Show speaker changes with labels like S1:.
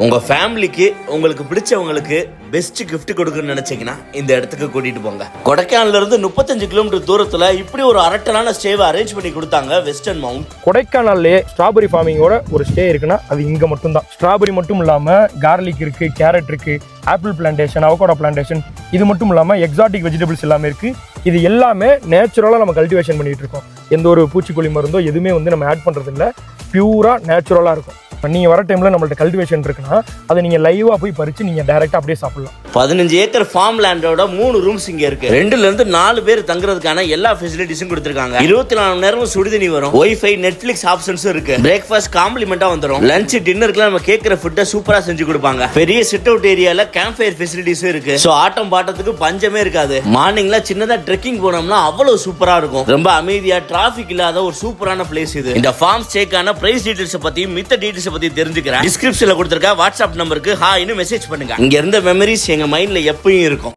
S1: உங்க ஃபேமிலிக்கு உங்களுக்கு பிடிச்சவங்களுக்கு பெஸ்ட் gift கொடுக்கணும்னு நினைச்சீங்கன்னா இந்த இடத்துக்கு கூட்டிட்டு போங்க. கொடைக்கானல்ல இருந்து 35 கிலோமீட்டர் தூரத்துல இப்படி ஒரு அரட்டலான ஸ்டேவை அரேஞ்ச் பண்ணி கொடுத்தாங்க வெஸ்டர்ன் மவுண்ட்.
S2: கொடைக்கானல்லே ஸ்ட்ராபெரி ஃபார்மிங்கோட ஒரு ஸ்டே இருக்குன்னா அது இங்க மட்டும்தான். ஸ்ட்ராபெரி மட்டும் இல்லாம கார்லிக் இருக்கு, கேரட் இருக்கு, ஆப்பிள் பிளான்டேஷன், அவகோடா பிளான்டேஷன், இது மட்டும் இல்லாம எக்ஸாட்டிக் வெஜிடபிள்ஸ் எல்லாமே இருக்கு. இது எல்லாமே நேச்சுரலா நம்ம கல்டிவேஷன் பண்ணிட்டு இருக்கோம். எந்த ஒரு பூச்சிக்கொல்லி மருந்தோ எதுவுமே நம்ம ஆட் பண்றது இல்லை. பியூரா நேச்சுரலா இருக்கும். நீங்க வர டைம்ல நம்மள்ட்ட கல்டிவேஷன் இருக்குன்னா அதை நீங்க லைவா போய் பறிச்சு நீங்க டைரக்டா அப்படியே சாப்பிடலாம்.
S1: 15 ஏக்கர் ஃபார்ம் லேண்டோட 3 ரூம்ஸ் இங்க இருக்கு. 2ல இருந்து 4 பேர் தங்குறதுக்கான எல்லா ஃபெசிலிட்டிஸும் கொடுத்திருக்காங்க. 24 மணி நேரமும் சுடுதண்ணி வரும். வைஃபை, நெட்ஃபிளிக்ஸ் ஆப்ஷன்ஸும் இருக்கு. பிரேக்ஃபாஸ்ட் காம்ப்ளிமெண்டா வந்துரும். லஞ்ச் டின்னருக்கு நம்ம கேக்குற ஃபுட்டை சூப்பரா செஞ்சு கொடுப்பாங்க. பெரிய சிட் அவுட் ஏரியால கேம்ப் ஃபயர் ஃபெசிலிட்டிஸும் இருக்கு. சோ ஆட்டம் பாட்டத்துக்கு பஞ்சமே இருக்காது. மார்னிங்ல சின்னதா ட்ரெக்கிங் போனோம்னா அவ்வளவு சூப்பரா இருக்கும். ரொம்ப அமைதியா டிராபிக் இல்லாத ஒரு சூப்பரான பிளேஸ் இது. இந்த ஃபார்ம் ஸ்டேக்கான பிரைஸ் டீடைல்ஸ் பத்தி மித்த டீடைல்ஸ் பத்தி தெரிஞ்சுக்கிறேன். டிஸ்கிரிப்ஷன்ல கொடுத்திருக்க வாட்ஸ்அப் நம்பருக்கு ஹாய்னு மெசேஜ் பண்ணுங்க. இங்க இருந்த மெமரிஸ் எங்க மைண்ட்ல எப்பயும் இருக்கும்.